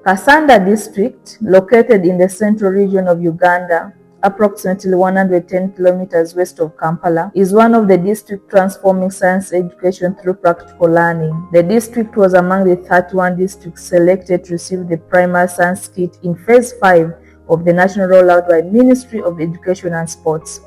Kassanda District, located in the central region of Uganda, approximately 110 kilometers west of Kampala, is one of the districts transforming science education through practical learning. The district was among the 31 districts selected to receive the primary science kit in Phase 5 of the national rollout by Ministry of Education and Sports.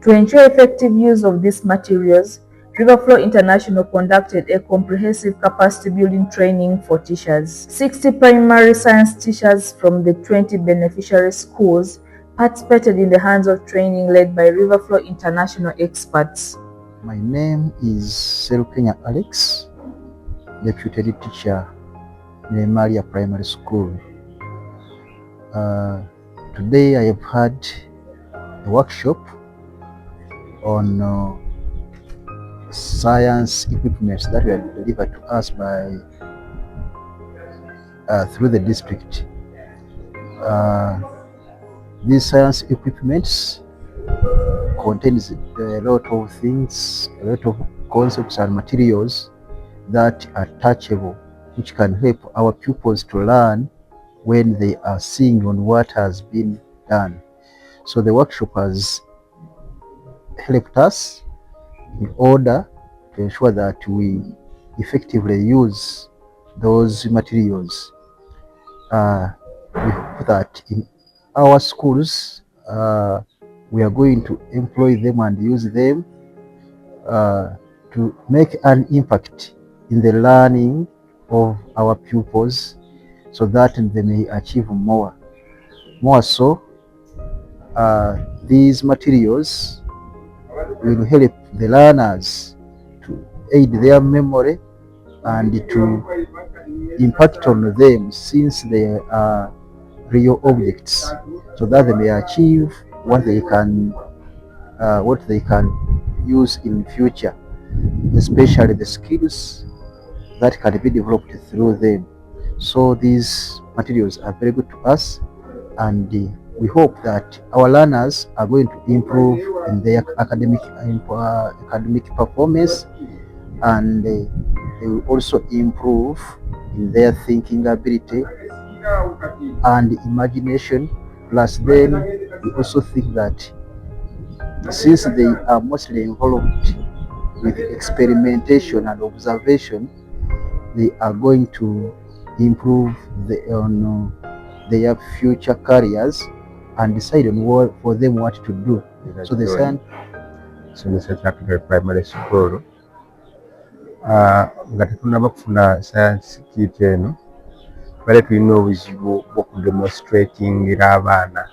To ensure effective use of these materials, Riverflow International conducted a comprehensive capacity building training for teachers. 60 primary science teachers from the 20 beneficiary schools participated in the hands-on training led by Riverflow International experts. My name is Serukenya Alex, Deputy Teacher in Emalia Primary School. Today I have had a workshop on science equipments that were delivered to us by through the district. These science equipments contains a lot of things, a lot of concepts and materials that are touchable, which can help our pupils to learn when they are seeing on what has been done. So the workshop has helped us in order to ensure that we effectively use those materials. We hope that in our schools we are going to employ them and use them to make an impact in the learning of our pupils so that they may achieve more. More so, these materials will help the learners to aid their memory and to impact on them since they are real objects, so that they may achieve what they can use in future, especially the skills that can be developed through them. So these materials are very good to us, and we hope that our learners are going to improve in their academic performance, and they will also improve in their thinking ability and imagination. Plus then we also think that since they are mostly involved with experimentation and observation, they are going to improve their future careers and decide on what for them what to do. So the Somesa Capital Primary School nga tetunaba kufuna science kit eno, bale tulina obuzibu bw'okudemonstratingira abaana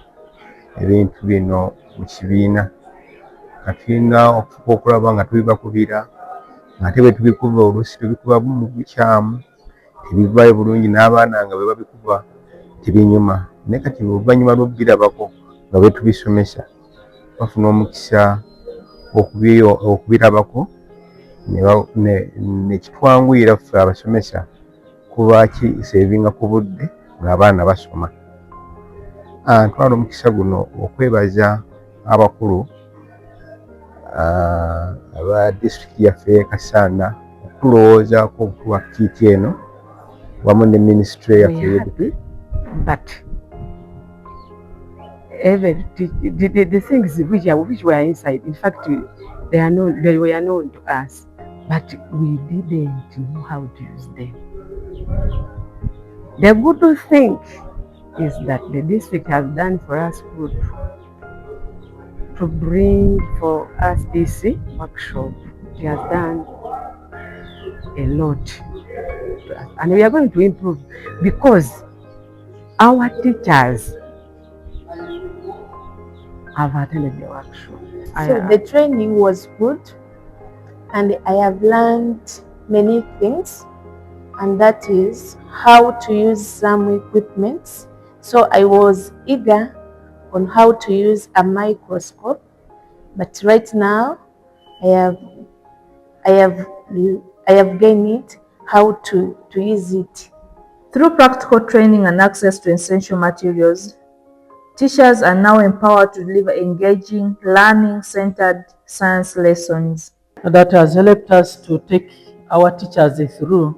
ebintu bino mu kibiina. Nga tulina okufuka okulaba nga tubibakubira, ng'ate bwe tubikuba oluusi tubikuba mu bukyamu, tebivaayo bulungi, n'abaana nga bwe babikuba tebinyuma. Naye kati oluvannyuma lw'okubirabako nga bwe tubisomesa, bafuna omukisa okubirabako ne kitwanguyira ffe abasomesa kuba kisevinga ku budde ng'abaana basoma. Ntwala omukisa guno okwebaza abakulu aba disitulikiti yaffe y'e Kassanda okulowoozaako okutuwa kiiti eno wamu ne minisitule yaffe y'education. But even the things which were inside, in fact, they were known to us, but we didn't know how to use them. The good thing is that the district has done for us good to bring for us this workshop. It has done a lot to us, and we are going to improve because our teachers have attended the workshop. So the training was good, and I have learned many things, and that is how to use some equipments. So I was eager on how to use a microscope, but right now I have gained it how to use it. Through practical training and access to essential materials, teachers are now empowered to deliver engaging, learning-centered science lessons. That has helped us to take our teachers through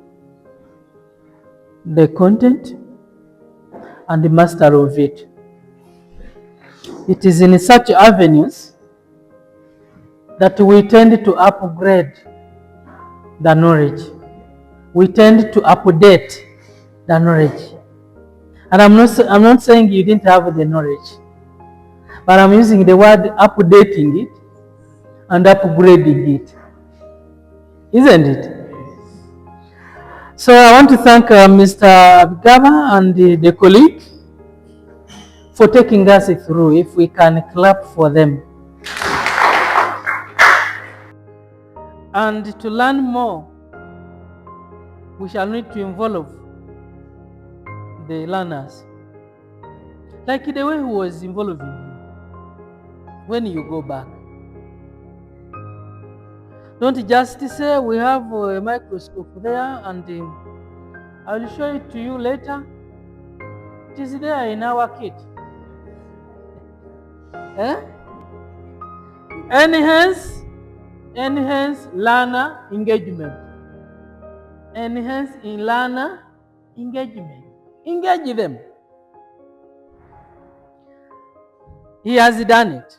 the content and the master of it. It is in such avenues that we tend to upgrade the knowledge. We tend to update the knowledge. And I'm not saying you didn't have the knowledge, but I'm using the word updating it and upgrading it. Isn't it? So I want to thank Mr. Abigaba and the colleague for taking us through. If we can clap for them. And to learn more, we shall need to involve the learners. Like the way he was involving you when you go back. Don't just say we have a microscope there and I will show it to you later. It is there in our kit. Enhance learner engagement. Enhance in learner engagement. Engage them. He has done it.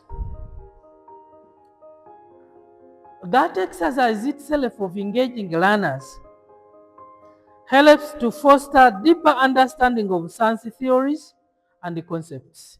That exercise itself of engaging learners helps to foster deeper understanding of science theories and concepts.